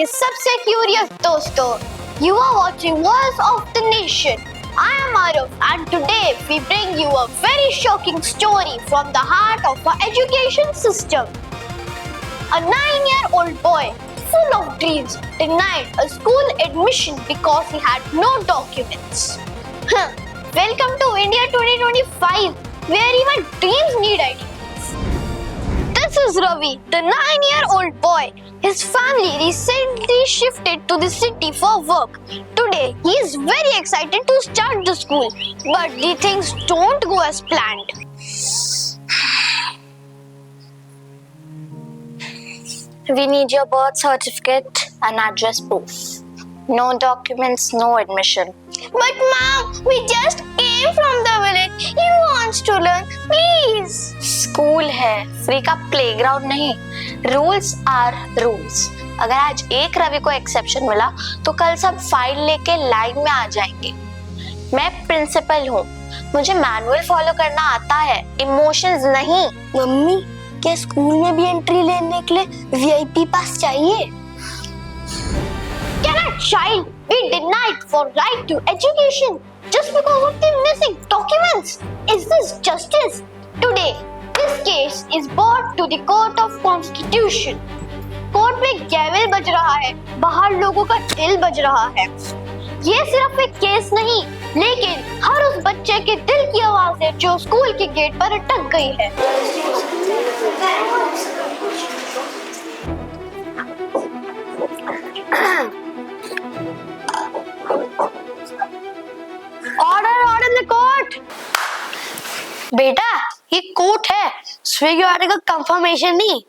के सबसे क्यूरियस दोस्तों, you are watching Voice of the Nation. I am Aruf and today we bring you a very shocking story from the heart of our education system. A 9-year-old boy full of dreams denied a school admission because he had no documents. Welcome to India 2025 where even dreams need ideas. This is Ravi, the 9-year-old boy. His family recently shifted to the city for work. Today, he is very excited to start the school, but the things don't go as planned. We need your birth certificate and address proof. No documents, no admission. But mom, we just came from the village. He wants to learn. Please. School है, free का playground नहीं. Rules are rules. अगर आज एक रवि को exception मिला तो कल सब फाइल लेके लाइन में आ जाएंगे. मैं प्रिंसिपल हूँ, मुझे मैनुअल फॉलो करना आता है, इमोशंस नहीं. मम्मी, क्या स्कूल में भी एंट्री लेने के लिए वीआईपी पास चाहिए? Can a child be denied for right to education just because of the missing documents? Is this justice? Today, this case is brought to the Court of Constitution. Court में गैवेल बज रहा है, बाहर लोगों का दिल बज रहा है. ये सिर्फ एक केस नहीं, लेकिन हर उस बच्चे के दिल की आवाज है जो स्कूल के गेट पर अटक गई है. Order in the court. बेटा, ये कोर्ट है, स्विगी ऑर्डर का कंफर्मेशन नहीं.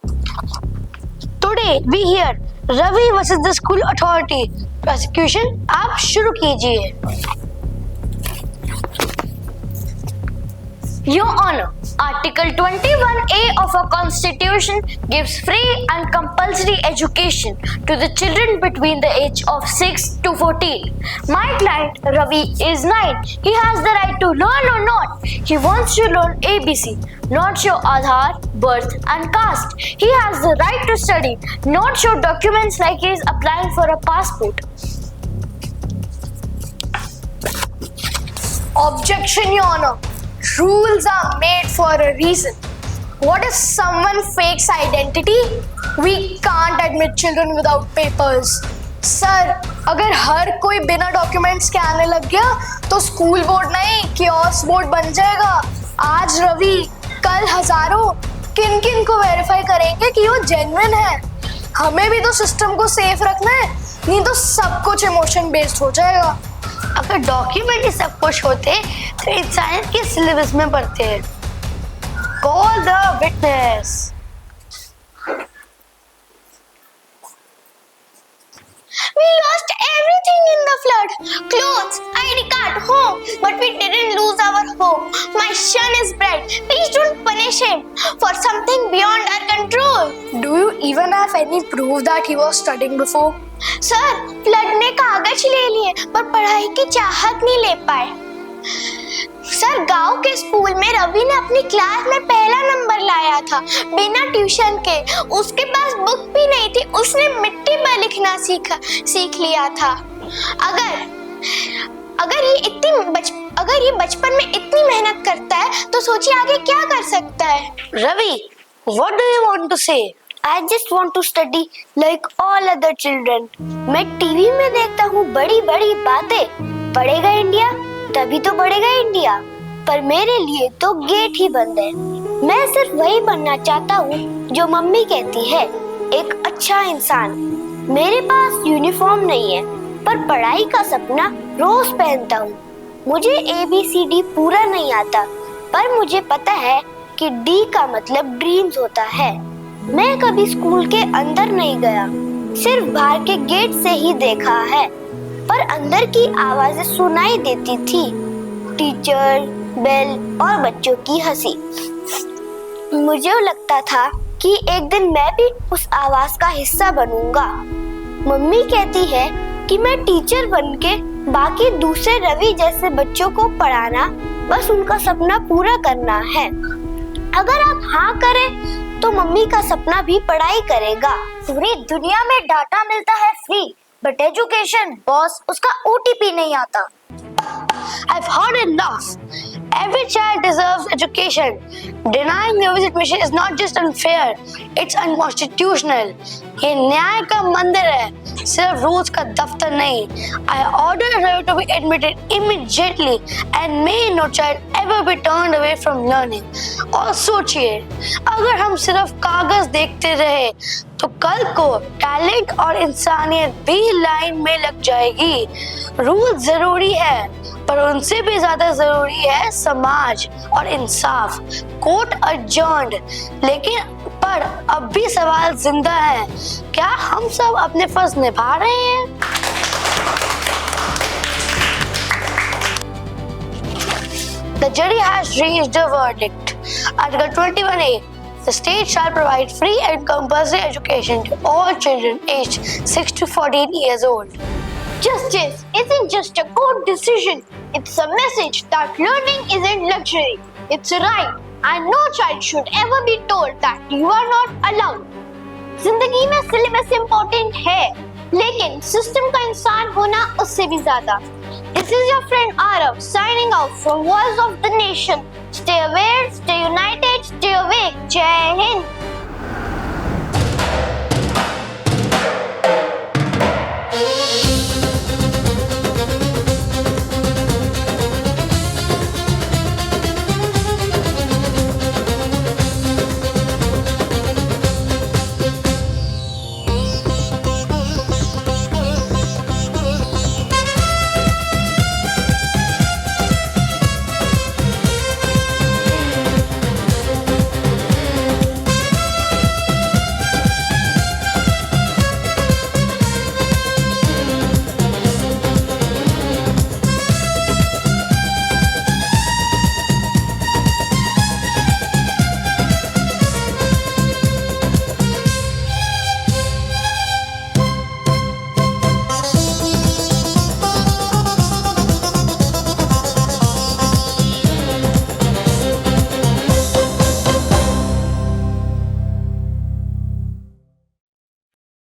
Today we hear Ravi versus the school authority. Prosecution आप शुरू कीजिए. Your Honor, Article 21A of our Constitution gives free and compulsory education to the children between the age of 6 to 14. My client Ravi is 9. He has the right to learn or not. He wants to learn ABC, not show Aadhaar, birth and caste. He has the right to study, not show documents like he is applying for a passport. Objection, Your Honor. Rules are made for a reason. What if someone fakes identity? We can't admit children without papers. Sir, अगर हर कोई बिना documents के आने लग गया तो school board नहीं, kiosk board बन जाएगा. आज रवि, कल हजारों. किन किन को वेरीफाई करेंगे कि वो जेन्युइन है? हमें भी तो सिस्टम को सेफ रखना है, नहीं तो सब कुछ इमोशन बेस्ड हो जाएगा. अगर डॉक्यूमेंट ही सब कुछ होते तो इंसान के सिलेबस में पढ़ते हैं. Call the witness. We lost everything in the flood. Clothes, ID card, home. But we didn't lose our hope. My son is bright. Please don't punish him for something beyond our control. Do you even have any proof that he was studying before? Sir, flood ने कागज ले लिए पर पढ़ाई की चाहत नहीं ले पाए. सर, गांव के स्कूल में रवि ने अपनी क्लास में पहला नंबर लाया था बिना ट्यूशन के. उसके पास बुक भी नहीं थी, उसने मिट्टी पर लिखना सीख लिया था. अगर ये बचपन में इतनी मेहनत करता है तो सोचिए आगे क्या कर सकता है. Ravi, what do you want to say? I just want to study like all other children. मैं टीवी में देखता हूँ बड़ी बड़ी बातें. पढ़ेगा इंडिया तभी तो बढ़ेगा इंडिया. पर मेरे लिए तो गेट ही बंद है. मैं सिर्फ वही बनना चाहता हूँ जो मम्मी कहती है, एक अच्छा इंसान. मेरे पास यूनिफॉर्म नहीं है पर पढ़ाई का सपना रोज पहनता हूँ. मुझे ABCD पूरा नहीं आता पर मुझे पता है कि D का मतलब ड्रीम्स होता है. मैं कभी स्कूल के अंदर नहीं गया, सिर्फ बाहर के गेट से ही देखा है. पर अंदर की आवाजें सुनाई देती थी, टीचर, बेल और बच्चों की हंसी. मुझे लगता था कि एक दिन मैं भी उस आवाज का हिस्सा बनूंगा. मम्मी कहती है कि मैं टीचर बनके बाकी दूसरे रवि जैसे बच्चों को पढ़ाना, बस उनका सपना पूरा करना है. अगर आप हाँ करें तो मम्मी का सपना भी पढ़ाई करेगा। पूरी दुनिया में डाटा मिलता है फ्री, बट एजुकेशन बॉस उसका ओटीपी नहीं आता। I've heard enough. Every child deserves education. Denying them admission is not just unfair, it's unconstitutional. ये न्याय का मंदिर है, सिर्फ रूल्स का दफ्तर नहीं। I order her to be admitted immediately and may no child ever be turned away from learning. और सोचिए, अगर हम सिर्फ कागज देखते रहे तो कल को टैलेंट और इंसानियत भी लाइन में लग जाएगी। रूल जरूरी है, पर उनसे भी ज्यादा जरूरी है समाज और इंसाफ। कोर्ट adjourned, लेकिन पर अब भी सवाल जिंदा है, क्या हम सब अपने फर्ज निभा रहे हैं? The jury has reached a verdict. Article 21A. The state shall provide free and compulsory education to all children aged 6 to 14 years old. Justice isn't just a court decision, it's a message that learning isn't luxury, it's a right, and no child should ever be told that you are not allowed. जिंदगी में syllabus important है, लेकिन system का इंसान होना उससे भी ज्यादा। This is your friend Arav signing out from Voice of the Nation. Stay aware, stay united, stay awake. Jai Hind.